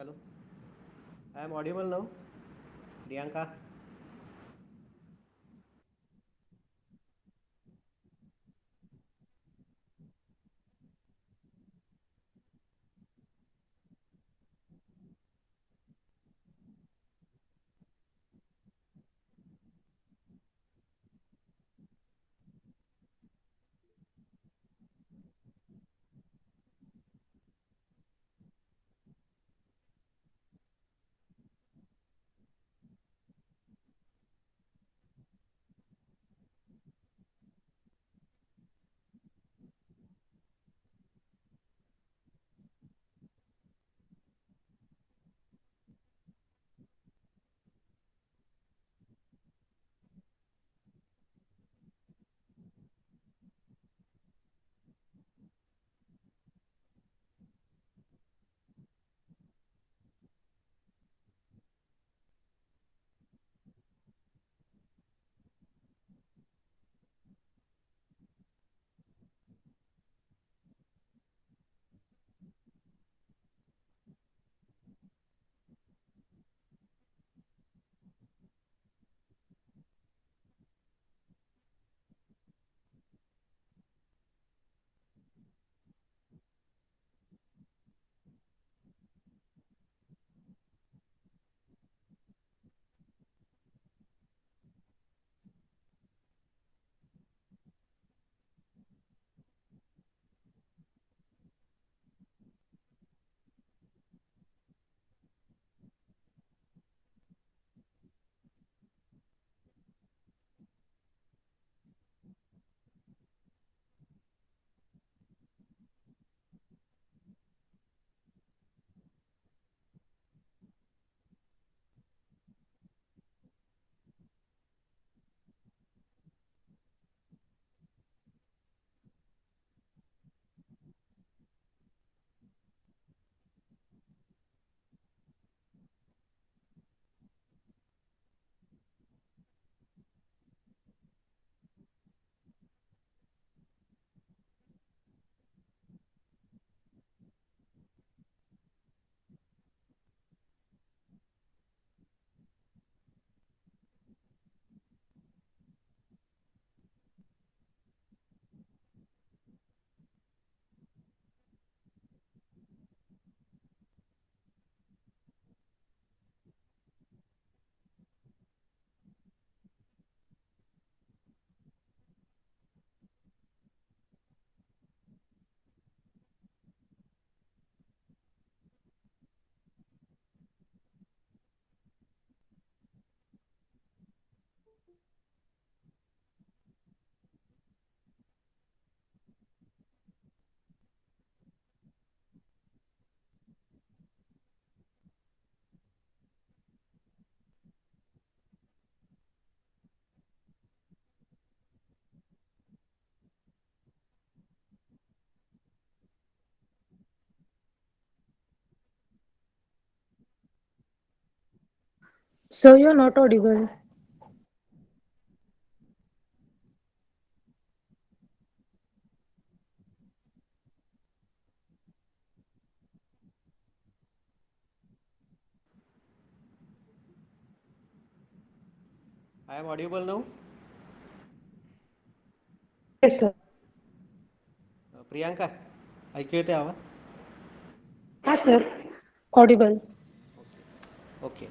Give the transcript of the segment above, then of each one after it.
Hello. I am audible now. Priyanka. So you're not audible. I am audible now. Yes, sir. Priyanka. ऐकू येते आवाज? Yes, sir. Audible. Okay.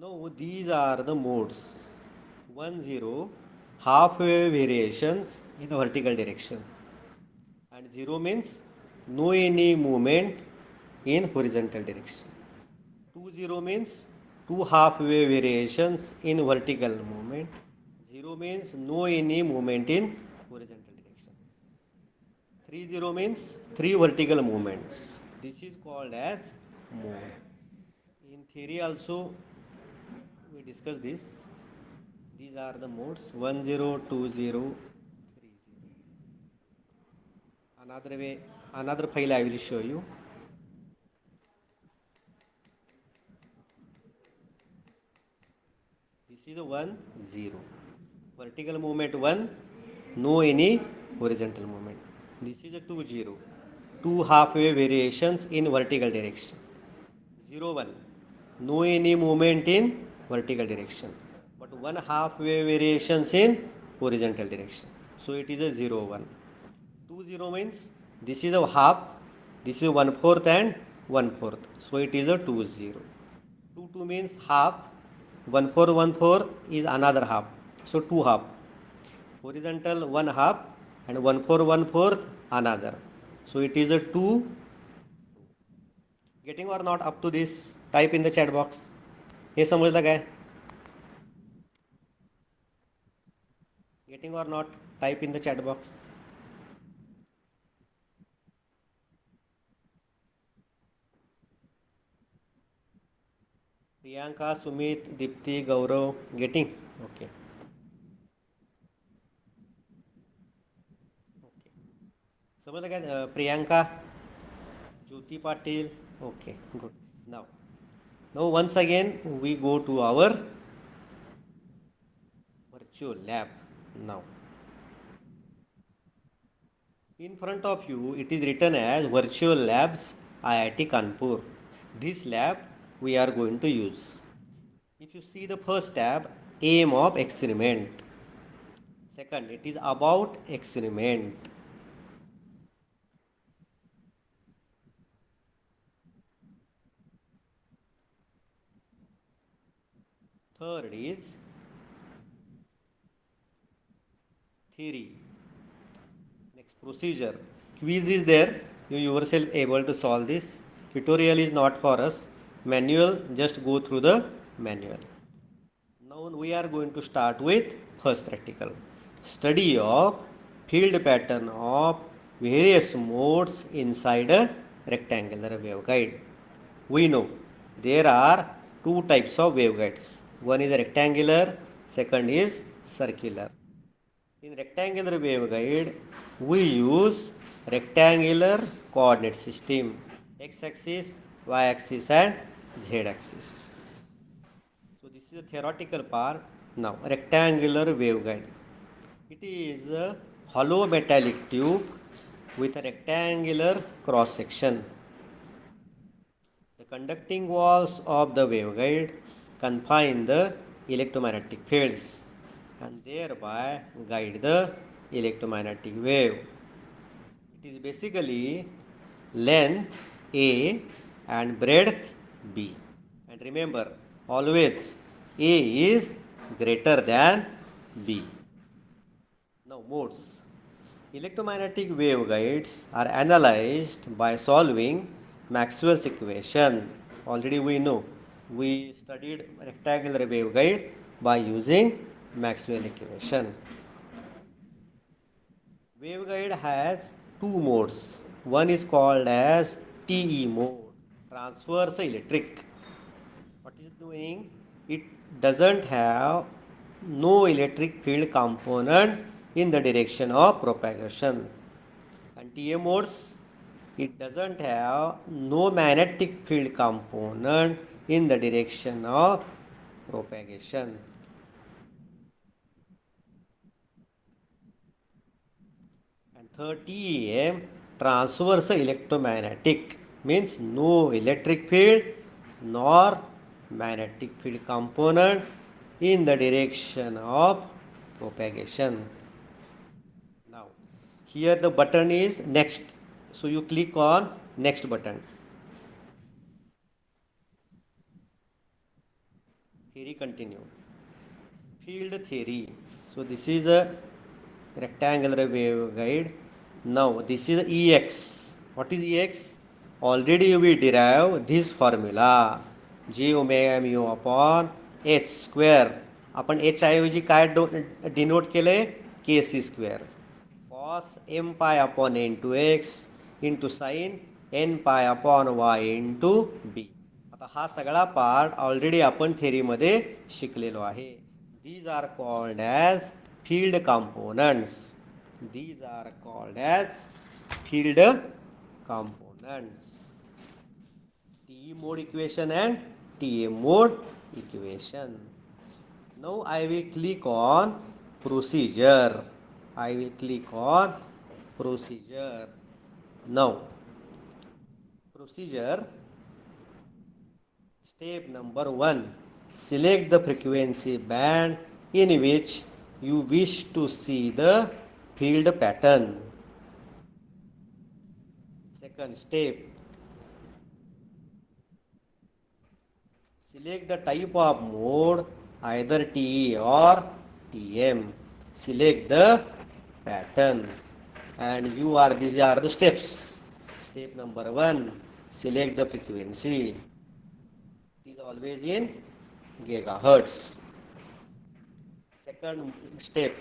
Now these are the modes. 1 0 halfway variations in the vertical direction. And 0 means no any movement in horizontal direction. 2 0 means two halfway variations in vertical movement. 0 means no any movement in horizontal direction. 3 0 means three vertical movements. This is called as mode. In theory also we discuss this. These are the modes 1 0, 2 0, 3 0. Another way, another file I will show you. This is a 1 0. Vertical movement 1, no any horizontal movement. This is a 2 0. Two half wave variations in vertical direction. 0 1. No any movement in vertical direction, but one half wave variations in horizontal direction. So it is a 0 1. 2 0 means this is a half, this is 1/4 and 1/4. So it is a 2 0. 2 2 means half, 1/4 1/4 is another half. So 2 half. Horizontal 1 half and 1/4 1/4 another. So it is a 2. Getting or not up to this? Type in the chat box. हे समजलं काय? Getting or not? Type in the chat box. Priyanka, Sumit, Dipti, Gaurav, getting? Okay. समजलं काय? Priyanka, Jyoti Patil. Okay, good. Now once again we go to our virtual lab. Now in front of you it is written as Virtual Labs IIT Kanpur. This lab we are going to use. If you see the first tab, aim of experiment. Second, it is about experiment. Third is theory. Next, procedure. Quiz is there. You yourself able to solve this. Tutorial is not for us. Manual, just go through the manual. Now we are going to start with first practical. Study of field pattern of various modes inside a rectangular waveguide. We know there are two types of waveguides. One is rectangular, second is circular. In rectangular waveguide, we use rectangular coordinate system, x-axis, y-axis and z-axis. So this is a theoretical part. Now rectangular waveguide. It is a hollow metallic tube with a rectangular cross section. The conducting walls of the waveguide confine the electromagnetic fields and thereby guide the electromagnetic wave. It is basically length A and breadth B. And remember, always A is greater than B. Now modes. Electromagnetic waveguides are analyzed by solving Maxwell's equation. Already we know. We studied rectangular waveguide by using Maxwell equation. Waveguide has two modes. One is called as TE mode, transverse electric. What is it doing? It doesn't have no electric field component in the direction of propagation. And TA modes, it doesn't have no magnetic field component in the direction of propagation. And third TEM, transverse electromagnetic, means no electric field nor magnetic field component in the direction of propagation. Now here the button is next, so you click on next button. Theory continued. Field theory. So this is a rectangular waveguide. Now this is Ex. What is Ex? Already we derive this formula, j omega mu upon h square. आपण h ऐवजी काय denote केले? kc square. Cos m pi upon n to x into sin n pi upon y into b. आता हा सगळा part already आपण थेरीमध्ये शिकलेलो आहे. These are called as field components. These are called as field components. TE mode equation and TA mode equation. Now I will click on procedure. I will click on procedure. Now, procedure step number 1. Select the frequency band in which you wish to see the field pattern. Second step, select the type of mode, either TE or TM. Select the pattern. And these are the steps. Step number 1, select the frequency. It is always in gigahertz. Second step,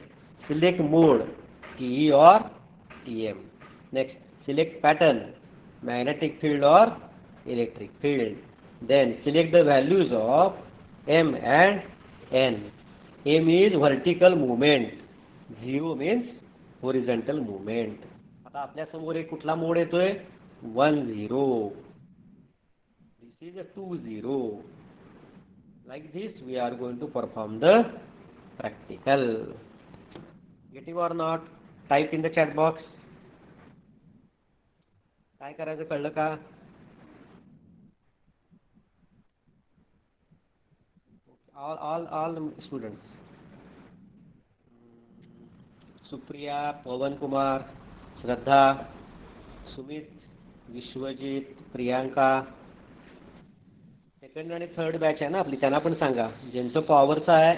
select mode, TE or TM. Next, select pattern, magnetic field or electric field. Then select the values of M and N. M is vertical movement, 0 means horizontal movement. आता आपल्या समोर एक कुठला मोड येतोय 10. This is a 20. Like this we are going to perform the practical. Getting or not? Type in the chat box. काय करायचं कळलं का? All students. सुप्रिया, पवन कुमार, श्रद्धा, सुमित, विश्वजित, प्रियांका. सेकंड आणि थर्ड बॅच आहे ना आपली, त्यांना पण सांगा. ज्यांचं पॉवरचं आहे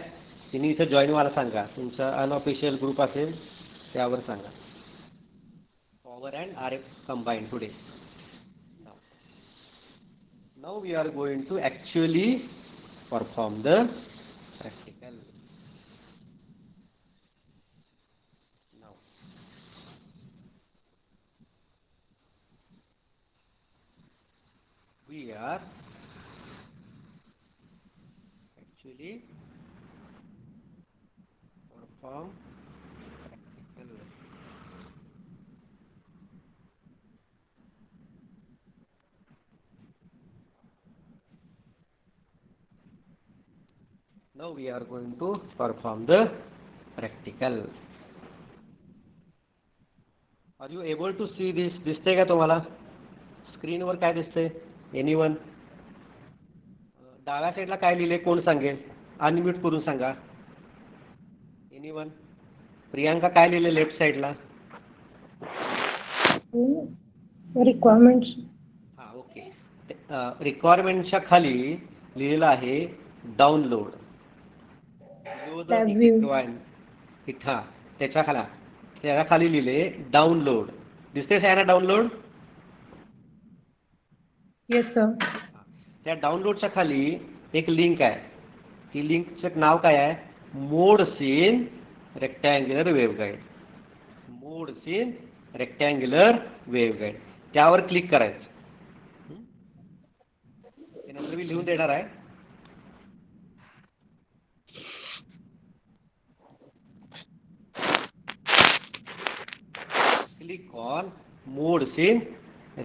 त्यांनी इथं जॉईन व्हायला सांगा. तुमचा अनऑफिशियल ग्रुप असेल त्यावर सांगा. Power and RF combined today. Now we are going to actually perform the practical. Now we are actually perform practical. Now we are going to perform the practical. Are you able to see this? दिसते का तुम्हाला स्क्रीनवर काय दिसते? Anyone? डाव्या साईडला काय लिहिले कोण सांगेल? अनम्यूट करून सांगा. एनीवन? प्रियांका काय लिहिले लेफ्ट साईडला? Requirements. हां, ओके. रिक्वायरमेंटच्या खाली लिहिलेलं आहे डाउनलोड. Tab view. हां, त्याच्या खाली लिहिले डाउनलोड. दिसते सगळ्यांना डाउनलोड? Yes, sir. त्या डाउनलोडच्या खाली एक लिंक आहे. ती लिंकचं नाव काय आहे? Modes in rectangular waveguide. Modes in rectangular waveguide. त्यावर क्लिक करायचं. त्यानंतर मी लिहून देणार आहे. Click on modes in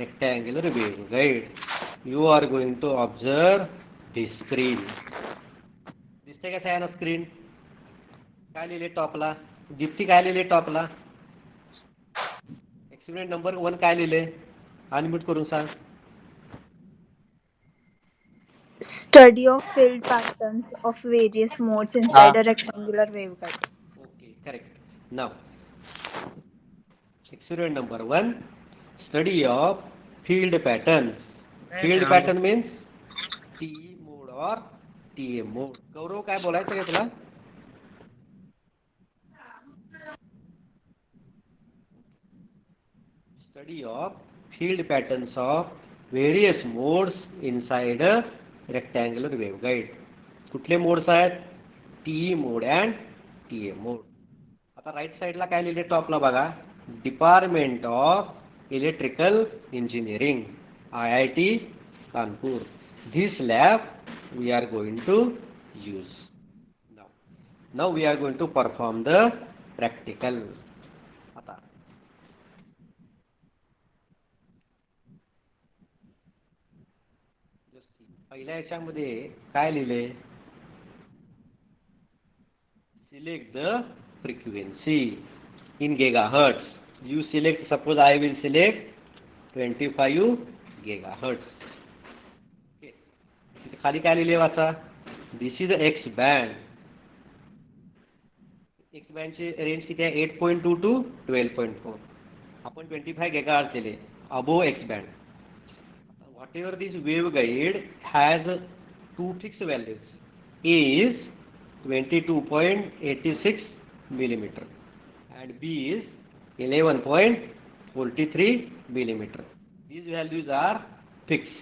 rectangular waveguide. You are going to observe this screen. दिसते का सगळ्यांना स्क्रीन? काय लिहिले टॉपला? दीप्ती काय लिहिले टॉपला? एक्सपेरिमेंट नंबर 1 काय लिहिले? अनम्यूट करून सांग. Study of field patterns of various modes inside a rectangular waveguide. Okay, correct. Now, experiment number 1, study of field patterns. Field pattern means TE mode or TM mode. गौरव काय बोलायचं का तुला? Study of field patterns of various modes inside a rectangular waveguide. कुठले modes आहेत? TE mode and TM mode. आता right साईडला काय लिहिले टॉपला बघा? Department of electrical engineering, IIT Kanpur. This lab we are going to use. Now we are going to perform the practical. आता पहिल्या याच्यामध्ये काय लिहिले? Select the frequency. in gigahertz. You select, suppose I will select 25 gigahertz. Okay. इथे खाली काय लिहिले वाचा? This is X band. X band ची रेंज किती आहे? 8.2 to 12.4. आपण 25 gigahertz दिले above X band. Whatever this waveguide has two fixed values. A is 22.86 millimeter and B is 11.43 millimeter. These values are fixed.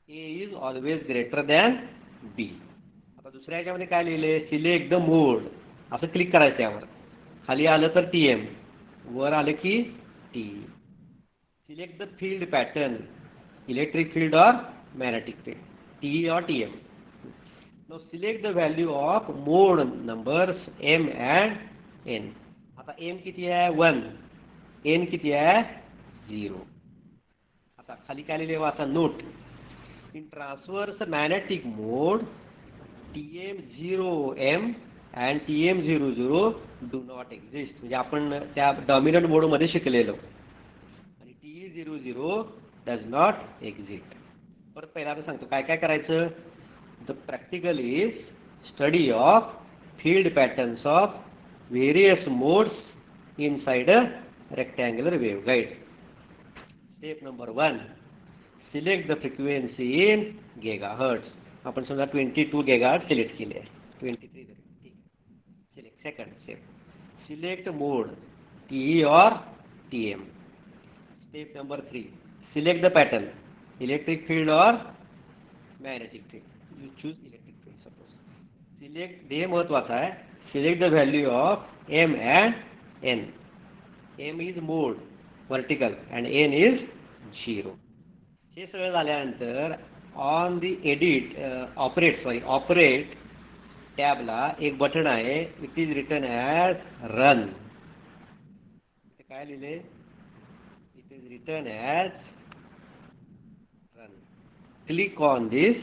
A is always greater than B. आता दुसऱ्या ह्याच्यामध्ये काय लिहिले? सिलेक्ट द मोड. असं click करायचं यावर. खाली आलं तर TM, वर आलं की T. Select the field pattern, electric field or magnetic field, TE or TM. Now select the value of mode numbers M and N. आता M किती आहे? 1. N किती आहे? 0. आता खाली काय लिहिले वाचा? Note. In transverse magnetic mode, TM0M and TM00 do not exist. म्हणजे आपण त्या डॉमिनंट मोडमध्ये शिकलेलो. TE00 does not exist. परत पहिल्यांदा सांगतो काय काय करायचं. The practical is study of field patterns of various modes inside a rectangular waveguide. Step number 1, select the frequency in gigahertz. आपण समजा 22 गिगाहर्ट्ज सिलेक्ट केले आहे. 23 select. Second step, select mode TE or TM. Step number 3, select the pattern, electric field or magnetic field. You choose electric field suppose. Select, हे महत्वाचा आहे. Select the value of M and N. M is mode vertical and N is 0. हे सगळं झाल्यानंतर on the edit operate टॅबला एक button आहे. It is written as run. काय लिहिले? is written as run. Click on this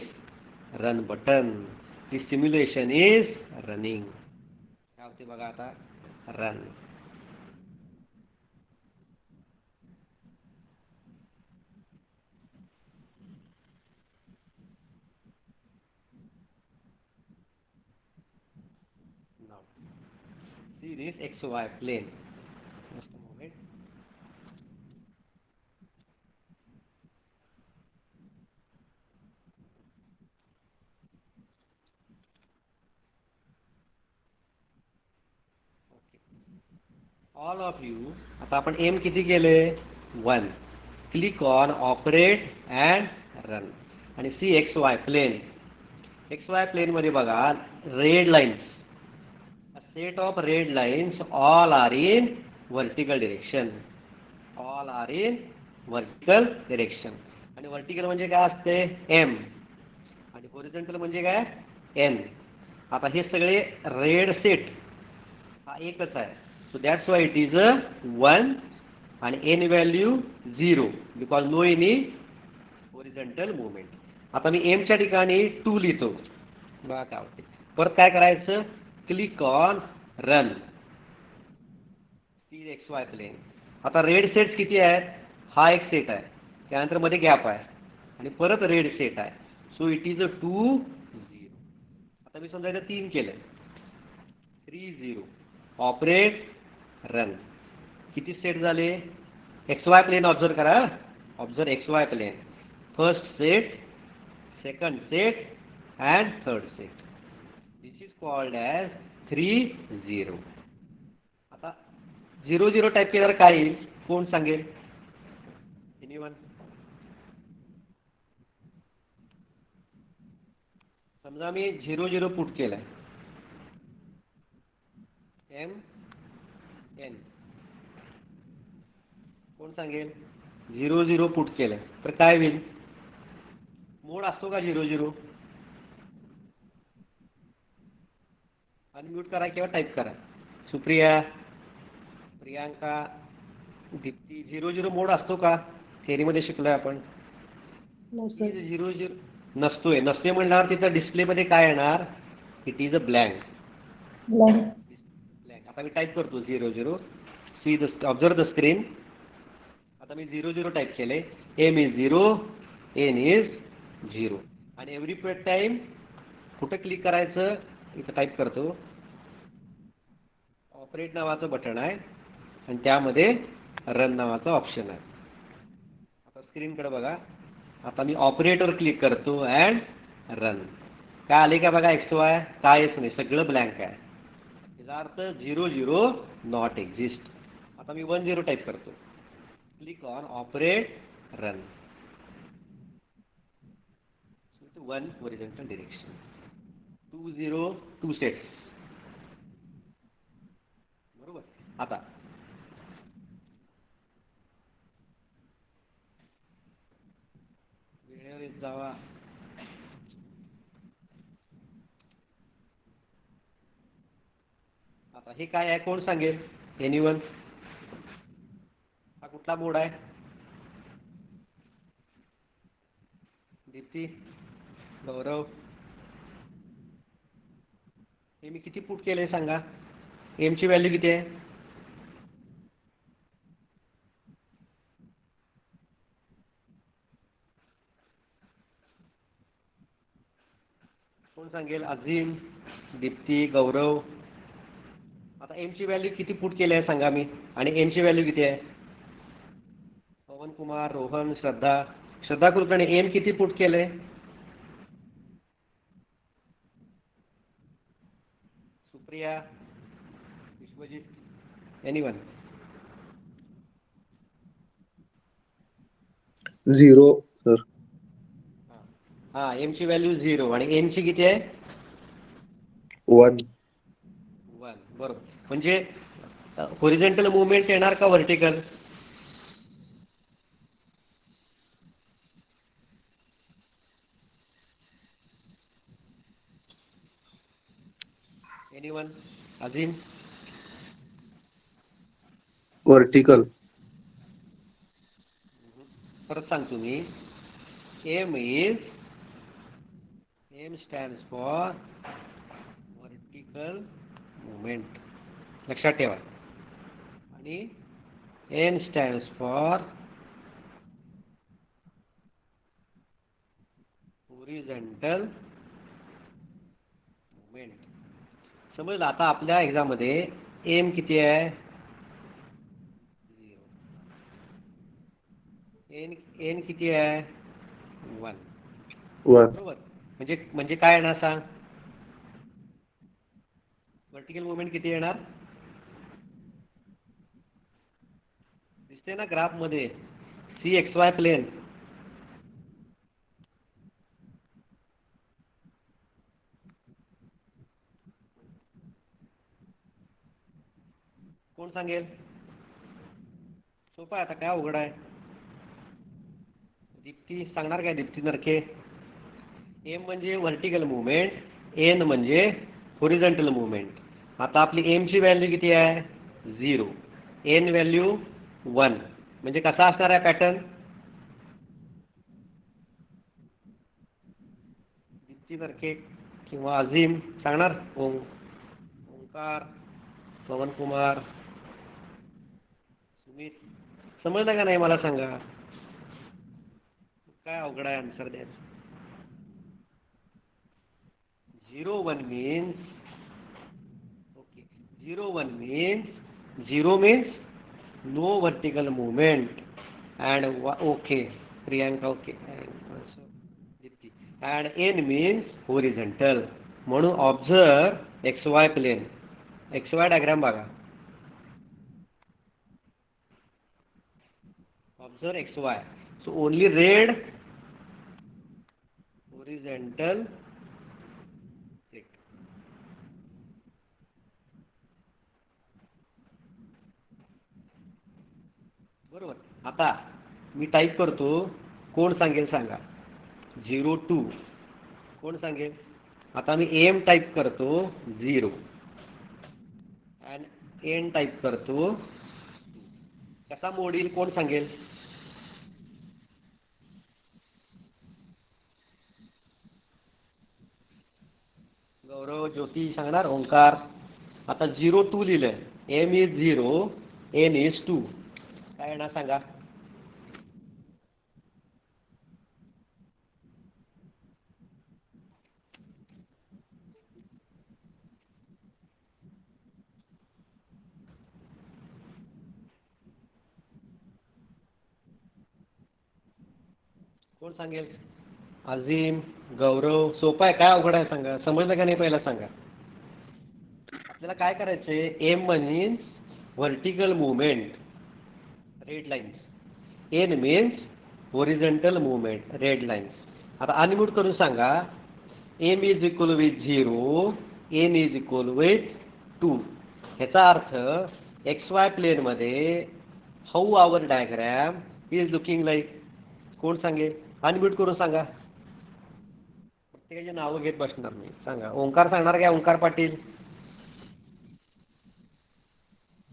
run button. This simulation is running. काय होते बघा आता? Run. Now see this XY plane. Just a moment. All of you. आता आपण M किती केले? 1. Click on operate and run आणि C XY plain. XY प्लेनमध्ये बघा red lines, set of red lines, all are in vertical direction. All are in vertical direction. आणि vertical म्हणजे काय असते? M आणि हॉरिझॉन्टल म्हणजे काय? N. आता हे सगळे रेड सेट हा एकच आहे. So that's why it is a 1 and N value 0 because no any horizontal movement. आता मी M च्या ठिकाणी 2 लिहितो. बघा काय होते. परत काय करायचं? Click on run. See XY plane. आता रेड सेट्स किती आहेत? हा एक सेट आहे, त्यानंतर मध्ये गॅप आहे आणि परत रेड सेट आहे. सो इट इज अ 2 0. आता मी समजा इथं 3 केलं. 3 0. Operate run. किती सेट झाले? XY प्लेन ऑब्झर्व करा. Observe XY plane. First set, second set and third set. This is called as 3 0. आता 0 0 टाईप केल्यावर काय येईल? कोण सांगेल? एनीवन? समजा मी 0 0 पुट केलाय. M N. कोण सांगेल? 0 0 पुट केलं तर काय होईल? मोड असतो का 0 0? अनम्यूट करा किंवा टाईप करा. सुप्रिया, प्रियांका, दीप्ती, 0 0 मोड असतो का? थेरीमध्ये शिकलोय आपण. No, sir. 0 0 नसतोय. नसते म्हणल्यावर तिथं डिस्प्लेमध्ये काय येणार? It is a blank. Blank. आता मी टाईप करतो 0 0. See the observe the screen. आता मी 0 0 टाईप केले. M is 0, N is 0. आणि एव्हरी टाईम कुठं क्लिक करायचं इथं टाईप करतो. ऑपरेट नावाचं बटन आहे आणि त्यामध्ये रन नावाचं ऑप्शन आहे. आता स्क्रीनकडे बघा. आता मी ऑपरेटवर क्लिक करतो अँड रन. काय आले का बघा XY? कायच नाही, सगळं ब्लँक आहे. याचा अर्थ 0 0 नॉट एक्झिस्ट. आता मी 1 0 टाईप करतो. Click on operate run. 1 horizontal direction. 2 0 2 sets. बरोबर. आता वेळेवर येत जावा. आता हे काय आहे कोण सांगेल? एनीवन? हा कुठला बोर्ड आहे? दीप्ती, गौरव, हे मी किती पुट केलंय सांगा. एमची व्हॅल्यू किती आहे? कोण सांगेल? अझीम, दीप्ती, गौरव. आता एमची व्हॅल्यू किती पुट केली आहे सांगा मी. आणि एनची व्हॅल्यू किती आहे? पवन कुमार, रोहन, श्रद्धा कुलकर्णी, एम किती पुट केलंय? सुप्रिया, विश्वजित, एनीवन? 0 सर. हा, एमची व्हॅल्यू 0 आणि एनची किती आहे? 1. 1. बरोबर. म्हणजे हॉरिझॉन्टल मुवमेंट येणार का व्हर्टिकल? एनीवन? अझीम? वर्टिकल. परत सांगतो मी. M stands for vertical movement, लक्षात ठेवा. आणि N stands for horizontal movement. समजलं. आता आपल्या एक्झाममध्ये एम किती आहे? 0. एन किती आहे? 1. 1. बरोबर. म्हणजे काय येणार सांग? व्हर्टिकल मुवमेंट किती येणार? दिसते ना ग्राफ मध्ये, CXY प्लेन. कोण सांगेल? सोपं आहे. आता काय अवघड आहे? दीप्ती सांगणार काय? दीप्ती नरके. एम म्हणजे व्हर्टिकल मुवमेंट, एन म्हणजे हॉरिझॉन्टल मुवमेंट. आता आपली एमची व्हॅल्यू किती आहे? 0. N value 1. म्हणजे कसा असणार आहे पॅटर्न? दीप्ती नरके किंवा अझीम सांगणार? ओंकार, पवन कुमार, सुमित. समजलं का नाही मला सांगा. काय अवघड आहे आन्सर द्यायचं? 0 1 means, okay, 0 1 means 0 means no vertical movement and okay, Priyanka, okay, and also Dipti. And N means horizontal. म्हणून observe XY plane. XY diagram बघा. Observe XY. So only red horizontal slit. बरोबर. आता मी type करतो. कोण सांगेल सांगा? 0 2. कोण सांगेल? आता मी एम टाईप करतो 0 अँड एन टाईप करतो. कसा मोडील कोण सांगेल? गौरव, ज्योती सांगणार? ओंकार, आता 0 2 लिहिलं, m is 0, n is 2. काय येणार सांगा? कोण सांगेल? अजीम, गौरव. सोपं आहे, काय अवघड आहे सांगा? समजलं का नाही पहिला सांगा. आपल्याला काय करायचंय? M means vertical movement, red lines. N means horizontal movement, red lines. आता अनम्यूट करून सांगा. M is equal with 0, N is equal with 2. ह्याचा अर्थ एक्स वाय प्लेनमध्ये how our diagram is looking like. कोण सांगेल? अनम्यूट करून सांगा. प्रत्येकाची नावं घेत बसणार मी. सांगा. ओंकार सांगणार काय? ओंकार पाटील.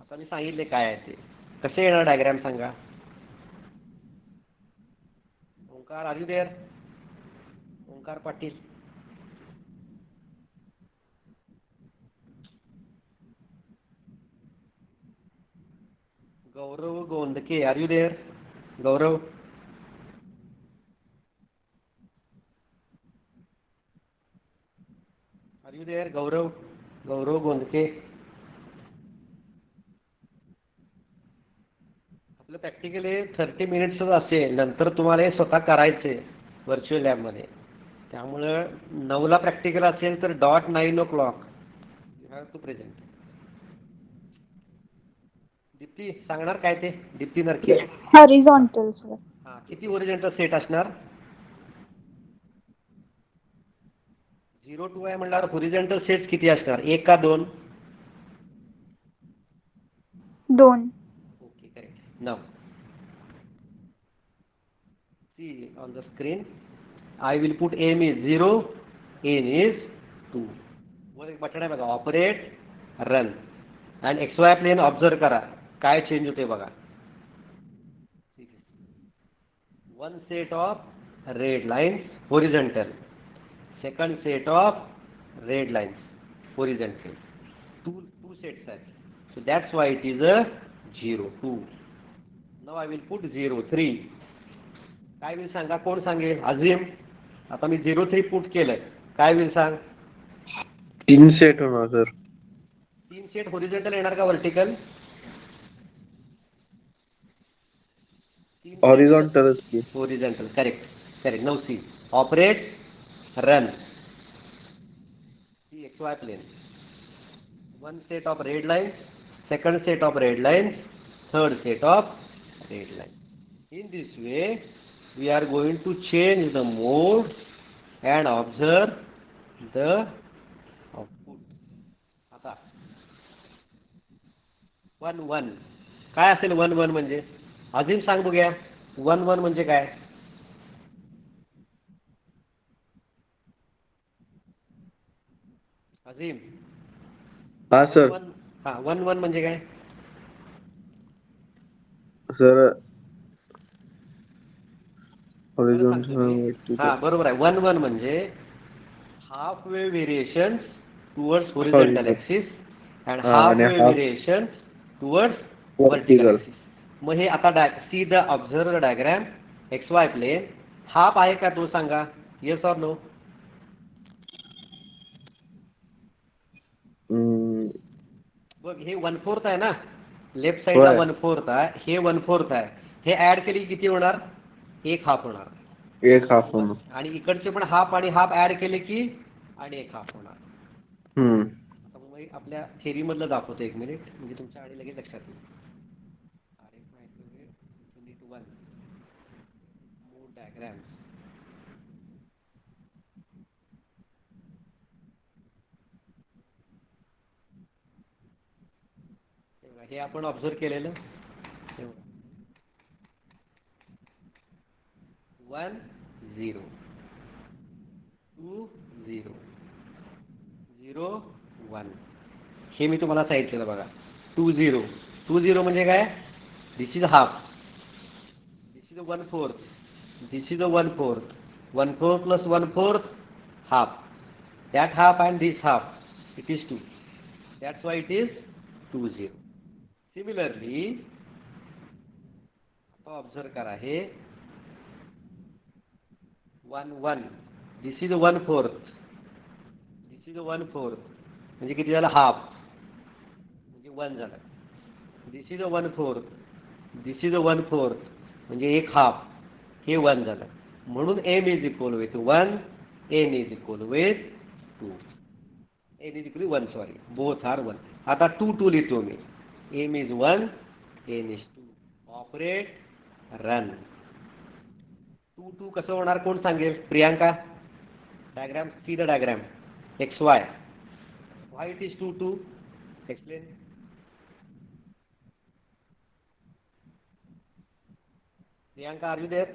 आता मी सांगितले काय आहे ते. कसे येणार डायग्रॅम सांगा. Omkar, are you there? Omkar Patil. Gaurav Gondke, are you there? Gaurav. Are you there? Gaurav. Gaurav Gondke. आपलं प्रॅक्टिकल हे 30 मिनिट्सच असेल. नंतर तुम्हाला हे स्वतः करायचे व्हर्च्युअल लॅबमध्ये. त्यामुळं 9ला प्रॅक्टिकल असेल तर dot 9 o'clock you have to present. Deepti सांगणार काय ते? दीप्ती नरके. Horizontal sir. हां, किती ओरिजिनल सेट असणार? 0 2 आहे म्हणल्यावर होरिझॉन्टल सेट्स किती असणार? 1 का 2? 2. Okay, correct. Now, see on the screen, I will put m is 0, n is 2. वर एक बटन आहे बघा, ऑपरेट, रन. आणि एक्स वाय प्लेन ऑब्झर्व करा, काय चेंज होते बघा. One set of red lines horizontal, second set of red lines horizontal. two sets आहेत. So that's why it is a 0 2. Now I will put 0 3. काय will सांगा? कोण सांगेल? अजीम. आता मी 0 3 पुट केलंय, काय विल सांग? 3 सेट होणार सर. 3 सेट होरिझॉन्टल येणार का व्हर्टिकल? हॉरिझॉन्टलच की. Horizontal, correct correct. Now see, operate, run. See X Y plane. One set of red lines, second set of red lines, third set of red lines. In this way, we are going to change the mode and observe the output. आता 1 1 काय असेल? 1 1 म्हणजे? अजून सांग बघूया. 1 1 म्हणजे काय? अजीम. हा सर. 1 1 म्हणजे काय सर सांगतो मी? हॉरिझॉन्टल. बरोबर आहे. 1 1 म्हणजे half wave variation towards horizontal axis and half आणि wave variation towards vertical vertical. Axis. मग हे आता see the observed diagram X Y plane. Half आहे का तो सांगा? Yes or no? बघ, हे 1/4 आहे ना, लेफ्ट साईडला 1/4 आहे, हे 1/4 आहे. हे ऍड केली किती होणार? 1 हाफ होणार. 1 हाफ होणार. आणि इकडचे पण हाफ आणि हाफ ऍड केले की आणि 1 हाफ होणार. आता मग आपल्या थेरी मधलं दाखवतो, 1 मिनिट, म्हणजे तुमच्या आणि लगेच लक्षात येईल. डायग्राम हे आपण ऑब्झर्व केलेलं. 1 0 2 0 0 1. हे मी तुम्हाला सांगितलेलं बघा. 2 0 2 0 म्हणजे काय? This is half, this is 1/4, this is 1/4. 1/4 + 1/4 half. That half and this half, it is 2. That's why it is 2 0. Similarly, observe करा हे 1 1. This is 1/4. This is 1/4. म्हणजे किती झालं हाफ, म्हणजे 1 झालं. This is 1/4. This is 1/4 म्हणजे एक हाफ, हे 1 झालं. म्हणून m is equal with 1, n is equal with 2. n is equal to 1, sorry, both are 1. आता 2 2 लिहितो मी. m is 1, n is 2. Operate, run. 2 2 कसं होणार कोण सांगेल? Priyanka. Diagram, see the diagram. XY. Why it is 2 2? Explain. Priyanka, are you there?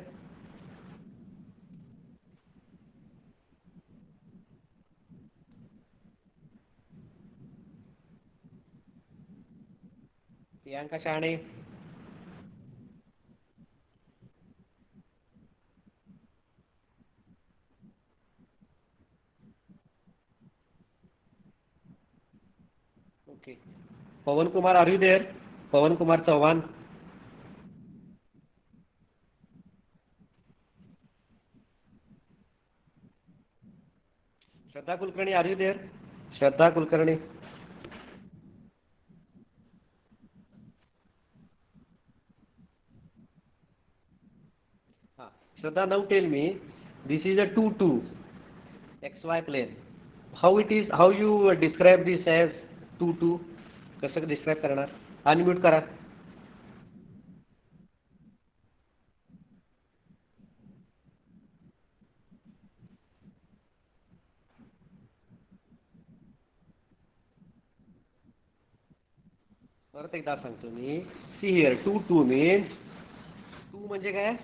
Priyanka Shane. Okay. Pawan Kumar, are you there? Pawan Kumar Chauhan. Shraddha Kulkarni, are you there? Shraddha Kulkarni. Shraddha, now tell me, this is a 2 2 XY plane. How it is? How you describe this as 2 2? कसं describe करणार? Unmute करा. परत एकदा सांगतो मी. See here 2 2 means 2 म्हणजे काय?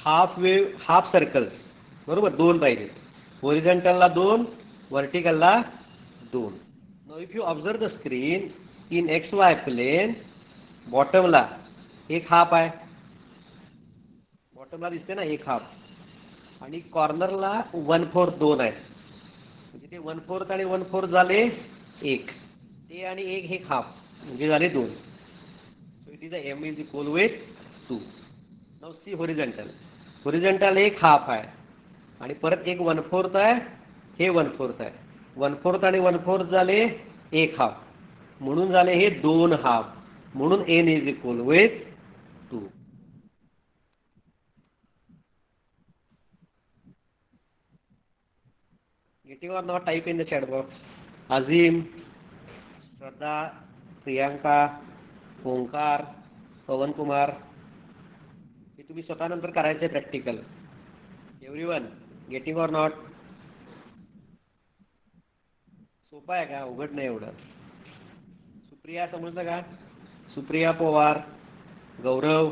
Half wave, half circle, बरोबर. 2 पाहिजे. हॉरिझॉन्टलला 2, व्हर्टिकलला 2. Now if you observe the screen in XY plane, बॉटमला एक हाफ आहे, बॉटमला दिसते ना एक हाफ, आणि कॉर्नरला 1/4 2 आहे. म्हणजे ते 1/4 आणि 1/4 झाले 1. ते आणि 1 हे हाफ म्हणजे झाले 2. So it is a m is equal with 2. Now see horizontal. Horizontal एक हाफ आहे आणि परत एक 1/4 आहे, हे 1/4 आहे. 1/4 आणि 1/4 झाले एक हाफ, म्हणून झाले हे 2 हाफ. म्हणून n is equal with 2. Getting or not? Type in the chat box. Azim, Shraddha, Priyanka, Omkar, Pavan Kumar. हे तुम्ही स्वतः नंतर करायचे practical. Everyone getting or not? सोपं आहे का? उघड नाही एवढं. सुप्रिया समजलं का? सुप्रिया पवार, गौरव,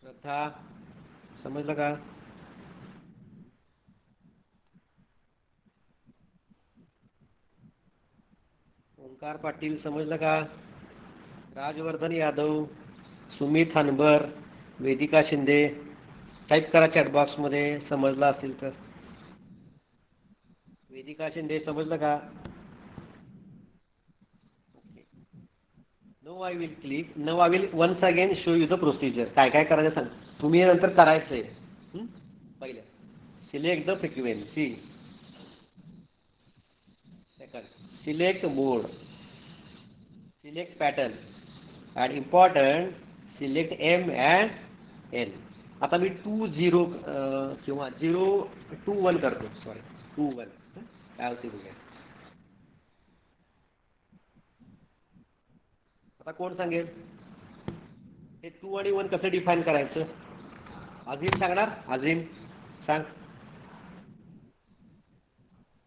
श्रद्धा समजलं का? ओंकार पाटील समजलं का? राजवर्धन यादव, सुमित हनबर, वेदिका शिंदे. टाईप करा चॅट बॉक्स मध्ये समजलं असेल तर. वेदिका शिंदे समजलं का? No I will click. No I will once again show you the procedure. काय काय करायचं सांग. तुम्ही नंतर करायचंय. पहिलं select the frequency, second select mode, select pattern, and important select M and N. आता मी 2 0 किंवा 0 2 1 करतो. सॉरी 2 1 काय होते बघा. आता कोण सांगेल हे 2 आणि 1 कसं डिफाईन करायचं? अजिम सांगणार? अजिम सांग.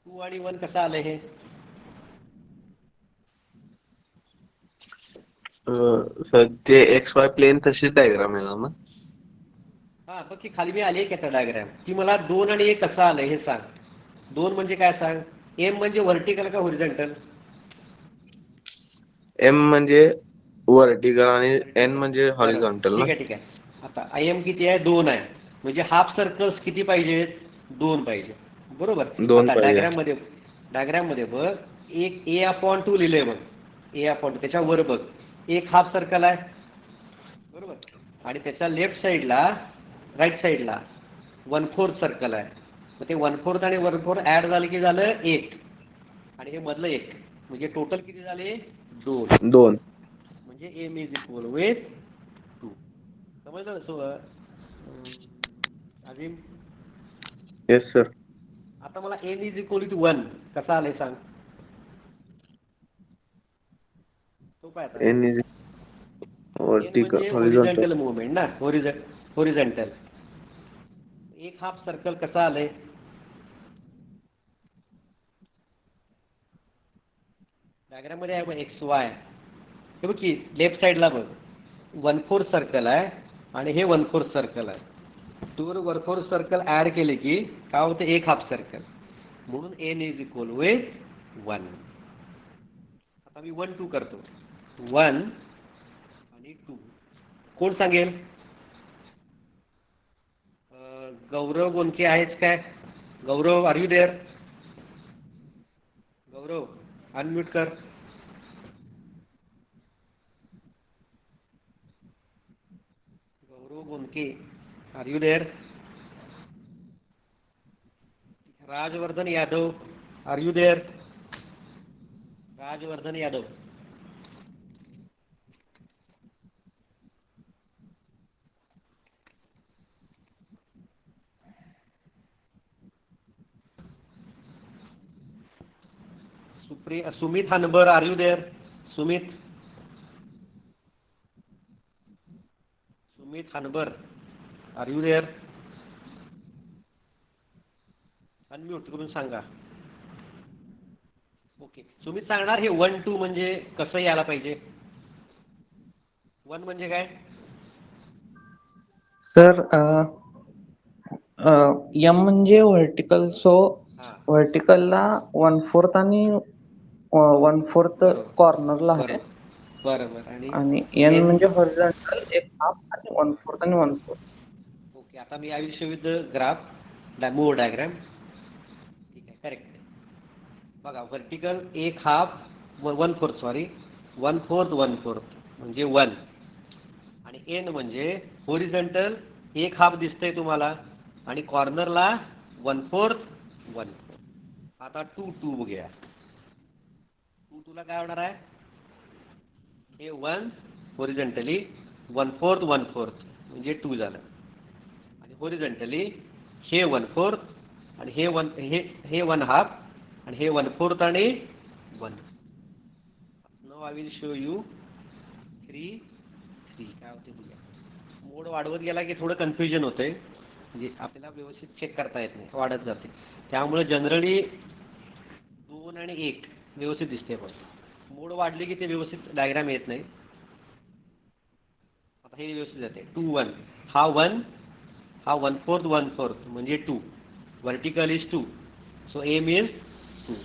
2 आणि 1 कसं आलं हे? सर ते XY प्लेन तशीच डायग्राम आहे ना? हा बघ की खाली मी आली आहे डायग्राम. ती मला 2 आणि 1 कसं आलंय हे सांग. 2 म्हणजे काय सांग. M म्हणजे व्हर्टिकल का हॉरिझॉन्टल? M म्हणजे व्हर्टिकल आणि N म्हणजे हॉरिझॉन्टल ना? ठीक आहे ठीक आहे. आता IM किती आहे? 2 आहे. म्हणजे हाफ सर्कल्स किती पाहिजेत? 2 पाहिजे. बरोबर. दोन आता पाहिजे. डायग्राम मध्ये बघ, एक A/2 लिहिलंय बघ, A/2 त्याच्या वर बघ एक हाफ सर्कल आहे, बरोबर, आणि त्याच्या लेफ्ट साईडला, राईट साईडला 1/4 सर्कल आहे. मग ते 1/4 आणि 1/4 ऍड झाले की झालं 8, आणि हे मधलं 1, म्हणजे टोटल किती झाले 2. 2. म्हणजे M इज इक्वल विथ 2. समजलं. Azim, yes sir. आता मला N इज इक्वल टू 1 कसा आलंय सांग. तो काय आता एन इज N म्हणजे हॉरिझॉन्टल. होरिझॉन्टल मुवमेंट ना, होरिझॉन्टल. एक हाफ सर्कल कसा आलंय, डायग्राम मध्ये आहे बघ XY. हे बघ की लेफ्ट साईडला बघ 1/4 सर्कल आहे आणि हे 1/4 सर्कल आहे. 1/4 सर्कल ऍड केले की काय होते, एक हाफ सर्कल. म्हणून N इज इक्वल विथ 1. आता मी 1 2 करतो. 1 आणि 2 कोण सांगेल. गौरव गोनके आहेच काय. Gaurav, are you there. Gaurav unmute कर. Gaurav Gonke, are you there. Rajvardhan Yadav, are you there. Rajvardhan Yadav. Sumit Hanbar, are you there. Sumit Hanbar, are you there. Unmute करून सांगा. ओके, सुमित सांगणार हे 1 2 म्हणजे कसं यायला पाहिजे. 1 म्हणजे काय. सर एम म्हणजे व्हर्टिकल, सो हा, व्हर्टिकलला 1/4 आणि 1/4 बरोबर कॉर्नरला आहे. बरोबर बरोबर. आणि आणि एन N. म्हणजे हॉरिझॉन्टल, एक हाफ आणि 1/4 आणि 1/4. ओके, आता मी I will show with the graph move diagram. ठीक आहे, करेक्ट. बघा व्हर्टिकल एक हाफ 1/4, सॉरी 1/4 म्हणजे 1, आणि एन म्हणजे होरिझॉन्टल एक हाफ दिसतंय तुम्हाला, आणि कॉर्नरला 1/4. आता 2 2 बघूया. 2 2 ला काय होणार आहे, हे 1 होरिझॉन्टली 1/4 म्हणजे 2 झालं, आणि होरिझॉन्टली हे 1/4 आणि हे 1 हाफ आणि हे 1/4 आणि 1. Now I will show you 3 3 काय होते बघूया. मोड वाढवत गेला की थोडं कन्फ्युजन होतंय, म्हणजे आपल्याला व्यवस्थित चेक करता येत नाही, वाढत जाते. त्यामुळे जनरली 2 आणि 1 व्यवस्थित दिसते. पण मोड वाढले की ते व्यवस्थित डायग्राम येत नाही. आता हे व्यवस्थित जाते. 2 1 हा 1 हा 1/4 म्हणजे 2. Vertical is 2, so M is 2.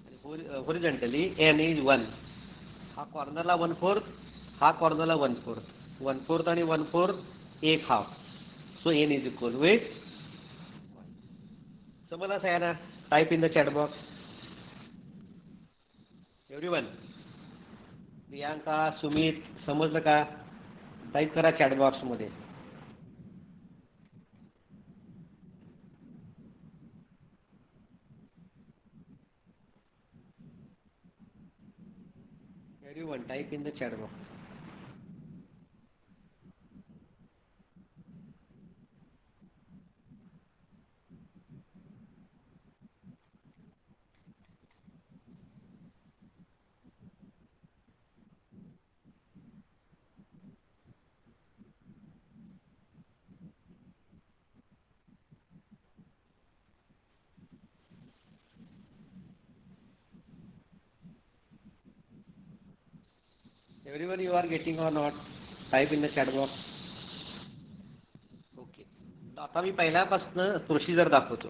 आणि होरिझॉन्टली एन इज 1. हा कॉर्नरला 1/4, हा कॉर्नरला 1/4. 1/4 आणि 1/4 एक half, so N is equal with 1. समजला सगळ्यांना. Type in the chat box everyone. Priyanka, Sumit, समजलं का. टाईप करा चॅट बॉक्स मध्ये. Everyone type in the chat box. Everyone, you are getting or not? Type in the chat box. Okay. आता मी पहिल्यापासून procedure दाखवतो.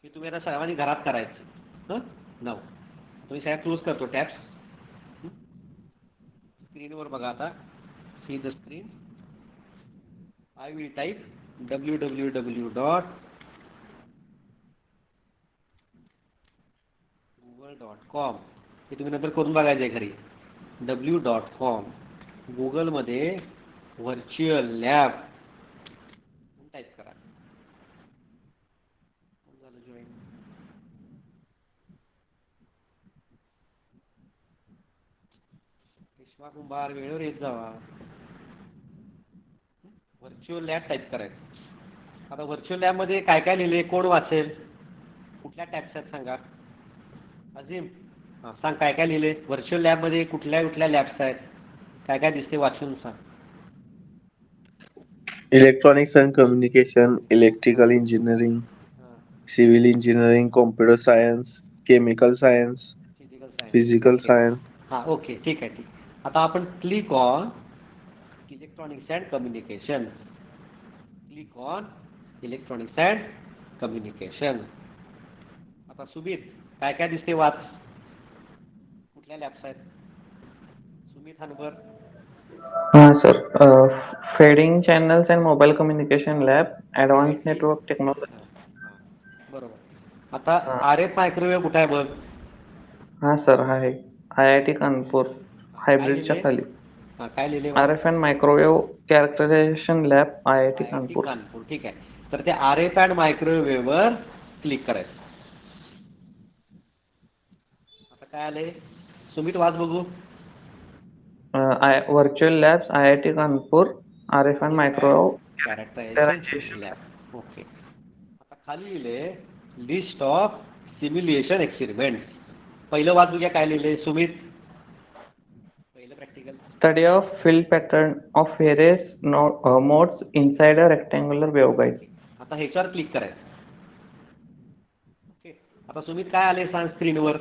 हे तुम्ही आता सर्वांनी घरात करायचं. नाव तुम्ही सगळ्या क्लोज करतो टॅब्स. स्क्रीनवर बघा आता. See the screen. I will type www.google.com. हे तुम्ही नंतर करून बघायचं आहे घरी. w.com. गुगलमध्ये व्हर्च्युअल लॅब टाईप करा. झालं जॉईन. रेश्मा कुंभार वेळेवर येत जावा. व्हर्च्युअल लॅब टाईप करायचं. आता व्हर्च्युअल लॅबमध्ये काय काय लिहिले कोण वाचेल? कुठल्या टॅब्स आहेत सांगा. अजिम हां सांग काय काय लिहिले व्हर्च्युअल लॅबमध्ये कुठल्या कुठल्या लॅब्स आहेत? काय काय दिसते वाचून सांग. Electronics and communication, electrical engineering, हां civil engineering, computer science, chemical science, physical science. Physical okay science. हां ओके ठीक आहे ठीक. आता आपण click on electronics and communication. Click on electronics and communication. आता सुमित काय काय दिसते वाच. कुठल्या लॅब्स आहेत? सुमित हनवर. हां sir. Fading channels and mobile communication lab, advance IT. Network technology. हां हां बरोबर. आता हां RF मायक्रोवेव्ह कुठे आहे बघ. हां सर आहे. IIT कानपूर काय हायब्रिडच्या लिहिले? खाली. हां काय लिहिले वाच. RF and microwave characterisation lab, IIT IIT Kanpur. Kanpur ठीक आहे. तर ते RF अँड मायक्रोवेव्हवर क्लिक करायचं. आता काय आले सुमित वाच बघू. Virtual labs, IIT Kanpur, RF and microwave characterisation lab. Okay. आता खाली लिहिले लिस्ट ऑफ सिम्युलेशन एक्सपेरिमेंट. पहिलं वाच बघूया काय लिहिले सुमित. पहिलं practical. Study of field pattern of various modes inside a rectangular waveguide. Okay. आता ह्याच्यावर क्लिक करायचं. ओके. आता सुमित काय आले सांग स्क्रीनवर.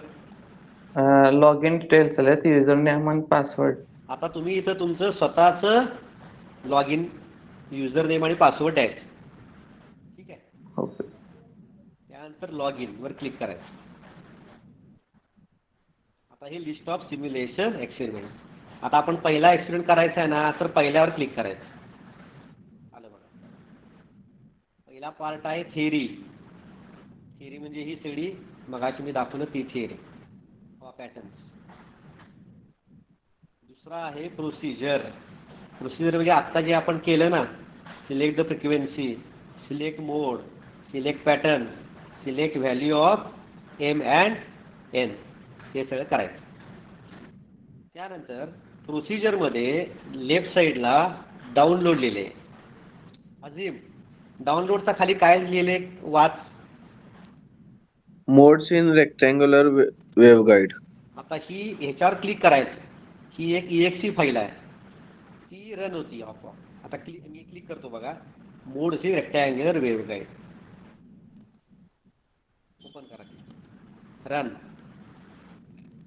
लॉग इन डिटेल्स आलेत, युजर नेम आणि पासवर्ड. आता तुम्ही इथं तुमचं स्वतःचं लॉग इन युजर नेम आणि पासवर्ड द्यायचं. ठीक आहे. ओके. त्यानंतर लॉग इन वर क्लिक करायचं. आता हे लिस्ट ऑफ सिम्युलेशन एक्सपेरिमेंट. आता आपण पहिला एक्सपेरिमेंट करायचा आहे ना तर पहिल्यावर क्लिक करायचं. आलं बघा. पहिला पार्ट आहे थेरी. थेरी म्हणजे ही सगळी मगाशी मी दाखवलं ती थेरी पॅटर्न्स. दुसरा आहे प्रोसिजर. प्रोसिजर म्हणजे आत्ता जे आपण केलं ना select the frequency, select mode, select pattern, select value of M and N हे सगळं करायचं. त्यानंतर प्रोसिजरमध्ये लेफ्ट साईडला डाउनलोड लिहिले. अजिम डाउनलोडचा खाली काय लिहिले वाच. Modes in rectangular waveguide. आता ही ह्याच्यावर क्लिक करायचं. ही एक EXE फाईल आहे. ती रन होती आपोआप. आता मी क्लिक करतो बघा. Modes in rectangular waveguide. Open करा. रन.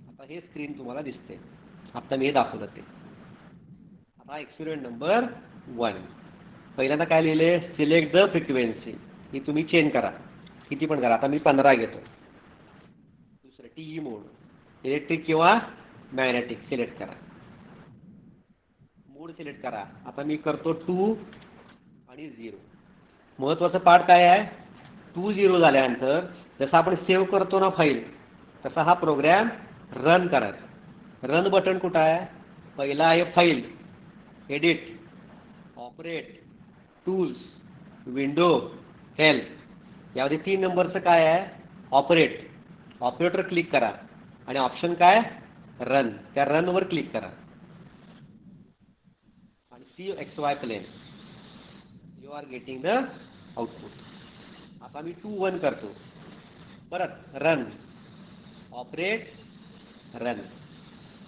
आता हे स्क्रीन तुम्हाला दिसते. आता मी हे दाखवलं ते. आता एक्सपेरिमेंट नंबर 1. पहिल्यांदा काय लिहिले सिलेक्ट द फ्रिक्वेन्सी. ही तुम्ही चेंज करा किती पण करा. आता मी 15 घेतो. दुसरं TE मोड इलेक्ट्रिक किंवा मॅग्नेटिक सिलेक्ट करा. मोड सिलेक्ट करा. आता मी करतो 2 आणि 0. महत्त्वाचं पार्ट काय आहे 2 0 झाल्यानंतर जसं आपण सेव्ह करतो ना फाईल तसा हा प्रोग्रॅम रन करायचा. रन बटन कुठं आहे? पहिला आहे file, edit, operate, tools, window, help. यामध्ये 3 नंबरचं काय आहे ऑपरेट. ऑपरेटर क्लिक करा आणि ऑप्शन काय रन. त्या रनवर क्लिक करा आणि CXY plane. You are getting the output. आता मी 2 1 करतो. परत रन, ऑपरेट, रन.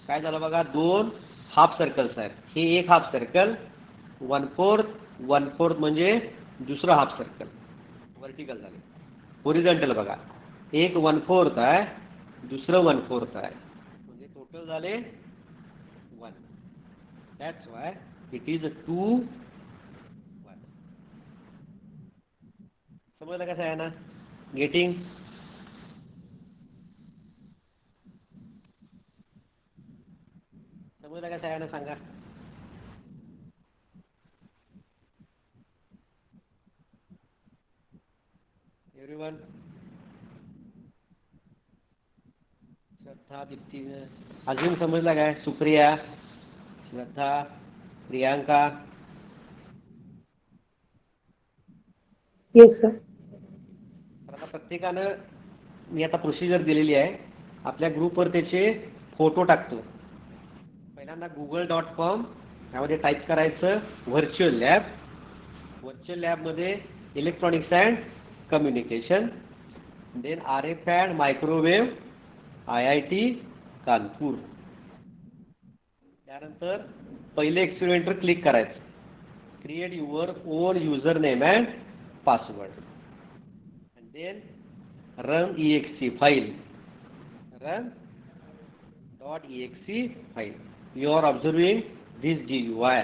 काय झालं बघा 2 हाफ सर्कल्स आहेत. हे एक हाफ सर्कल 1/4 1/4 म्हणजे दुसरं हाफ सर्कल व्हर्टिकल झाले. हॉरिझॉन्टल बघा एक 1/4 आहे दुसरं 1/4 आहे म्हणजे टोटल झाले 1. That's why it is 2 1. समजलं कसं आहे ना गेटिंग. समजलं का सगळ्यांना सांगा. एव्हरीवन. श्रद्धा, दीप्ती, अजून समजला काय? सुप्रिया, श्रद्धा, प्रियांका. Yes sir. तर आता प्रत्येकानं मी आता प्रोसिजर दिलेली आहे. आपल्या ग्रुपवर त्याचे फोटो टाकतो. पहिल्यांदा google.com यामध्ये टाईप करायचं व्हर्च्युअल लॅब. व्हर्च्युअल लॅबमध्ये electronics and communication, then RF and microwave IIT Kanpur. त्यानंतर पहिले एक्सपेरिमेंटवर क्लिक करायचं. Create your own user name and password. And then run exe file. Run .exe file. You are observing this GUI.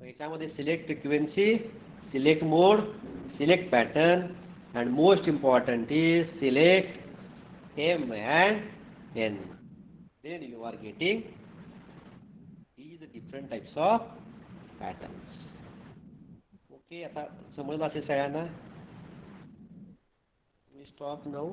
याच्यामध्ये select frequency, select mode, select pattern, and most important is select M and N. Then you are getting these different types of patterns. Okay, आता समजलं असेल सगळ्यांना. We stop now.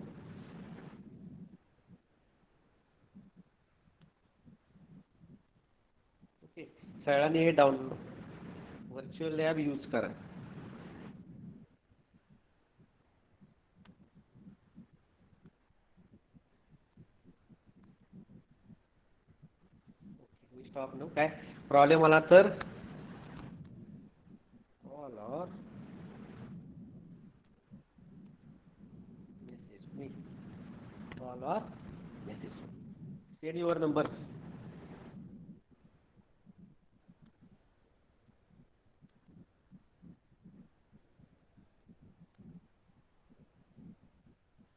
Okay, सगळ्यांनी हे download virtual lab use करा. Stop no. काय problem आला तर कॉल और मेसेज मी. Call or message. Send your number.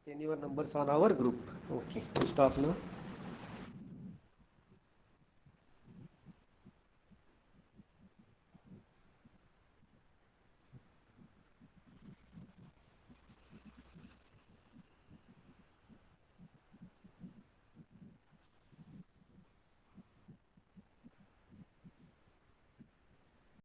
Send your numbers on our group. Okay, stop now.